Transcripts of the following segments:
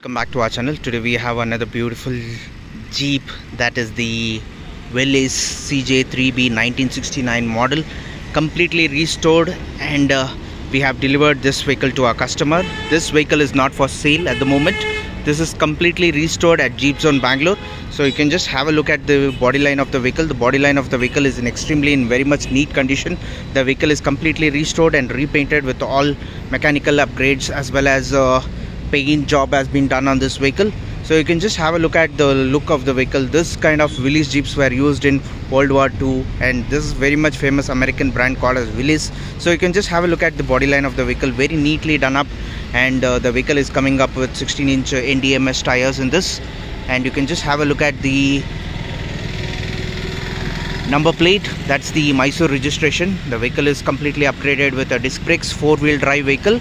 Welcome back to our channel. Today we have another beautiful Jeep, that is the Willys CJ3B 1969 model, completely restored, and we have delivered this vehicle to our customer. This vehicle is not for sale at the moment. This is completely restored at Jeepzone Bangalore. So you can just have a look at the body line of the vehicle. The body line of the vehicle is in very much neat condition. The vehicle is completely restored and repainted with all mechanical upgrades, as well as paint job has been done on this vehicle. So you can just have a look at the look of the vehicle. This kind of Willys Jeeps were used in World War II, and this is very much famous American brand called as Willys. So you can just have a look at the body line of the vehicle, very neatly done up, and the vehicle is coming up with 16-inch NDMS tires in this. And you can just have a look at the number plate. That's the Mysore registration. The vehicle is completely upgraded with a disc brakes, 4-wheel drive vehicle.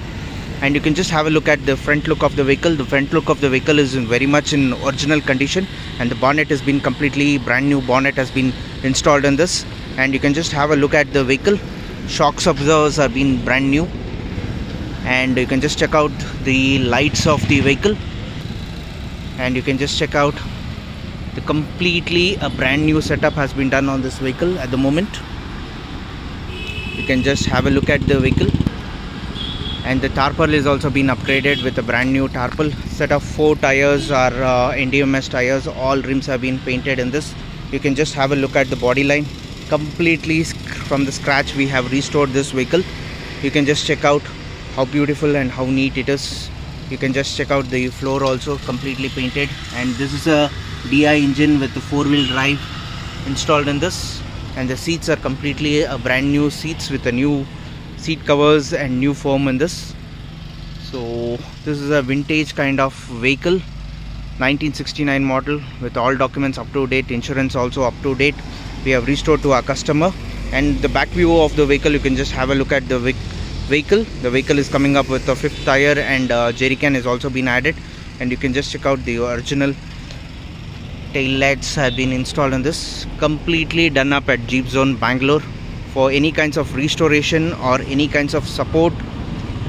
And you can just have a look at the front look of the vehicle. The front look of the vehicle is very much in original condition, and the bonnet has been completely brand new bonnet has been installed in this. And you can just have a look at the vehicle. Shocks absorbers are being brand new, and you can just check out the lights of the vehicle, and you can just check out the completely a brand new setup has been done on this vehicle at the moment. You can just have a look at the vehicle. And the tarpaul is also been upgraded with a brand new tarpaul. Set of 4 tires are NDMS tires. All rims have been painted in this. You can just have a look at the body line. Completely from the scratch we have restored this vehicle. You can just check out how beautiful and how neat it is. You can just check out the floor also completely painted. And this is a DI engine with the 4-wheel drive installed in this. And the seats are completely a brand new seats with a new seat covers and new foam in this. So this is a vintage kind of vehicle, 1969 model, with all documents up to date, insurance also up to date. We have restored to our customer. And the back view of the vehicle, you can just have a look at the vehicle. The vehicle is coming up with a 5th tire, and jerry can has also been added. And you can just check out the original tail lights have been installed in this. Completely done up at Jeepzone Bangalore. For any kinds of restoration or any kinds of support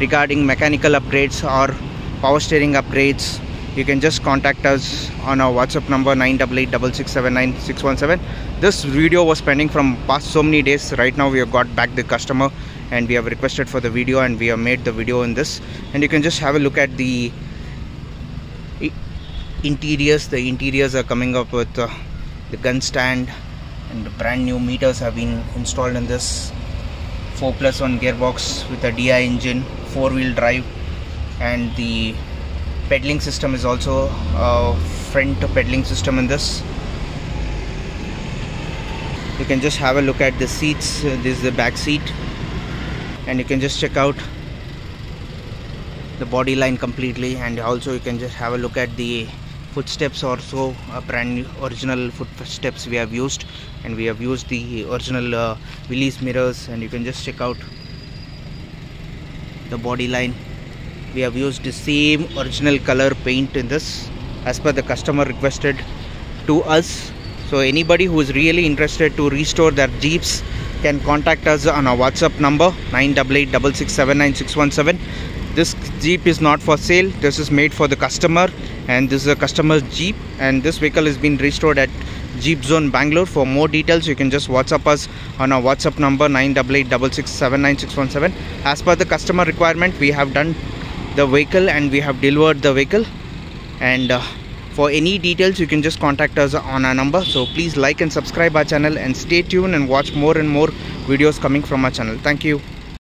regarding mechanical upgrades or power steering upgrades, you can just contact us on our WhatsApp number 9886679617. This video was pending from past so many days. Right now we have got back the customer, and we have requested for the video, and we have made the video in this. And you can just have a look at the interiors. The interiors are coming up with the gun stand, and the brand new meters have been installed in this. 4+1 gearbox with a DI engine, 4-wheel drive, and the pedaling system is also a front pedaling system in this. You can just have a look at the seats. This is the back seat, and you can just check out the body line completely. And also you can just have a look at the footsteps, also a brand new original footsteps we have used, and we have used the original Willys mirrors. And you can just check out the body line. We have used the same original color paint in this as per the customer requested to us. So anybody who is really interested to restore their Jeeps can contact us on our WhatsApp number 9886679617. This Jeep is not for sale. This is made for the customer, and this is a customer's Jeep, and this vehicle has been restored at Jeepzone Bangalore. For more details, you can just WhatsApp us on our WhatsApp number 9886679617. As per the customer requirement, we have done the vehicle and we have delivered the vehicle. And for any details, you can just contact us on our number. So please like and subscribe our channel, and stay tuned and watch more and more videos coming from our channel. Thank you.